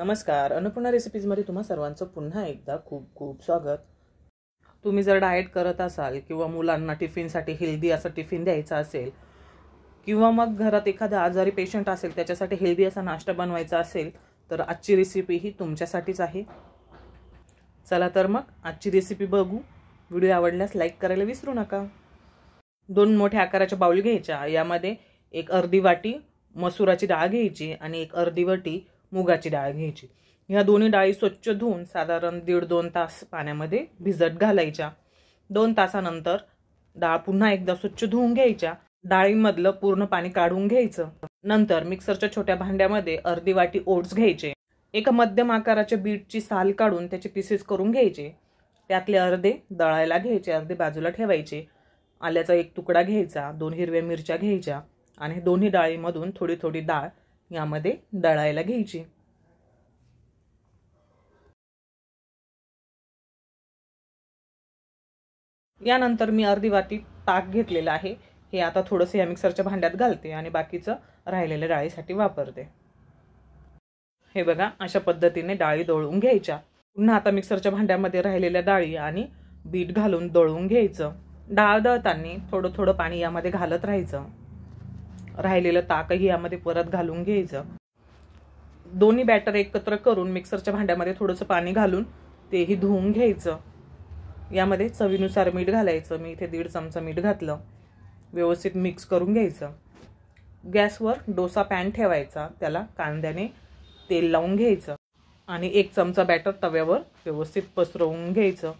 नमस्कार, अन्नपूर्णा रेसिपीजमध्ये तुम्हा सर्वांचं पुन्हा एकदा खूप खूप स्वागत। तुम्ही जर डाएट करत असाल किंवा मुलांना टिफिनसाठी हेल्दी असं टिफिन द्यायचा असेल किंवा मग घरात एखादा आजारी पेशंट असेल त्याच्यासाठी हेल्दी असा नाश्ता बनवायचा असेल तर आजची रेसिपी ही तुमच्यासाठीच आहे। चला तर मग आजची रेसिपी बघू। व्हिडिओ आवडल्यास लाईक करायला विसरू नका। 2 मोठ्या आकाराच्या बाउल घ्यायच्या, यामध्ये एक अर्धी वाटी मसुराची डाळ घ्यायची आणि एक अर्धी वाटी मुगाची डाळ घ्यायची। ह्या दोन्ही डाळी स्वच्छ धुवून साधारण 1.5-2 तास पाण्यामध्ये भिजत घालायच्या। 2 तासानंतर डाळ पुन्हा एकदा स्वच्छ धुवून घ्यायच्या। डाळीमधलं पूर्ण पाणी काढून घ्यायचं। नंतर मिक्सरच्या छोट्या भांड्यामध्ये अर्धी वाटी ओट्स घ्यायचे। एका मध्यम आकाराच्या बीटची साल काढून त्याचे पीसेस करून घ्यायचे। त्यातले अर्धे दळायला घ्यायचे, अर्धे बाजूला ठेवायचे। आल्याचा एक तुकडा घ्यायचा, 2 हिरव्या मिरच्या घ्यायच्या आणि दोन्ही डाळीमधून थोडी थोडी डाळ यामध्ये दळायला घ्यायची। यानंतर मी अर्धी वाटी ताक घेतलेलं आहे, हे आता थोडंसं या मिक्सरच्या भांड्यात घालते आणि बाकीचं राहिलेल्या डाळीसाठी वापरते। हे बघा, अशा पद्धतीने डाळी दळून घ्यायच्या। पुन्हा आता मिक्सरच्या भांड्यामध्ये राहिलेल्या डाळी आणि बीट घालून दळून घ्यायचं। डाळ दळताना थोडं थोडं पाणी यामध्ये घालत राहायचं। राहिलेलं ताकही यामध्ये परत घालून घ्यायचं। दोन्ही बॅटर एकत्र करून मिक्सरच्या भांड्यामध्ये थोडंसं पाणी घालून तेही धुवून घ्यायचं। यामध्ये चवीनुसार मीठ घालायचं। मी इथे 1.5 चमचा मीठ घातलं। व्यवस्थित मिक्स करून घ्यायचं। गॅसवर डोसा पॅन ठेवायचा, त्याला कांद्याने तेल लावून घ्यायचं आणि 1 चमचा बॅटर तव्यावर व्यवस्थित पसरवून घ्यायचं।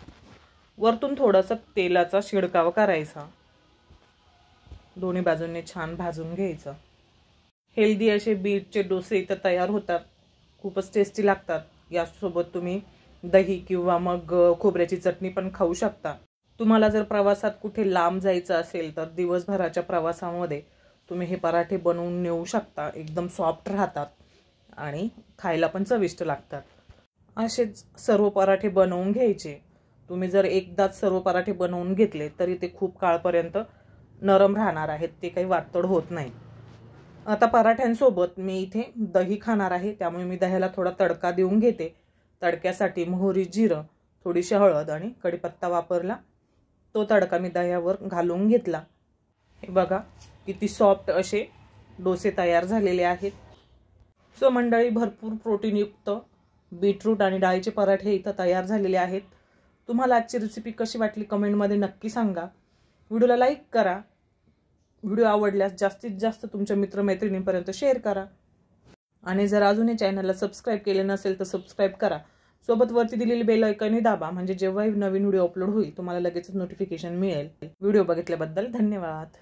वरतून थोडासा तेलाचा शिडकावा करायचा। दोन्ही बाजूंनी छान भाजून घ्यायचं। हेल्दी असे बीटचे डोसे इथं तयार होतात, खूपच टेस्टी लागतात। यासोबत तुम्ही दही किंवा मग खोबऱ्याची चटणी पण खाऊ शकता। तुम्हाला जर प्रवासात कुठे लांब जायचं असेल तर दिवसभराच्या प्रवासामध्ये तुम्ही हे पराठे बनवून नेऊ शकता। एकदम सॉफ्ट राहतात आणि खायला पण चविष्ट लागतात। असेच सर्व पराठे बनवून घ्यायचे। तुम्ही जर एकदाच सर्व पराठे बनवून घेतले तरी ते खूप काळपर्यंत नरम राहणार आहेत, ते काही वातड होत नाही। आता पराठ्यांसोबत मी इथे दही खाणार आहे, त्यामुळे मी दह्याला थोडा तडका देऊन घेते। तडक्यासाठी मोहरी, जिरं, थोडीशी हळद आणि कढीपत्ता वापरला। तो तडका मी दह्यावर घालून घेतला। हे बघा, किती सॉफ्ट असे डोसे तयार झालेले आहेत। सो मंडळी, भरपूर प्रोटीनयुक्त बीटरूट आणि डाळीचे पराठे इथं तयार झालेले आहेत। तुम्हाला आजची रेसिपी कशी वाटली कमेंटमध्ये नक्की सांगा। व्हिडिओला लाईक करा। व्हिडिओ आवडल्यास जास्तीत जास्त तुमच्या मित्रमैत्रिणींपर्यंत शेअर करा आणि जर अजूनही चॅनलला सबस्क्राईब केले नसेल तर सबस्क्राईब करा। सोबत वरती दिलेली बेल आयकॉन दाबा, म्हणजे जेव्हाही नवीन व्हिडिओ अपलोड होईल तुम्हाला लगेचच नोटिफिकेशन मिळेल। व्हिडिओ बघितल्याबद्दल धन्यवाद।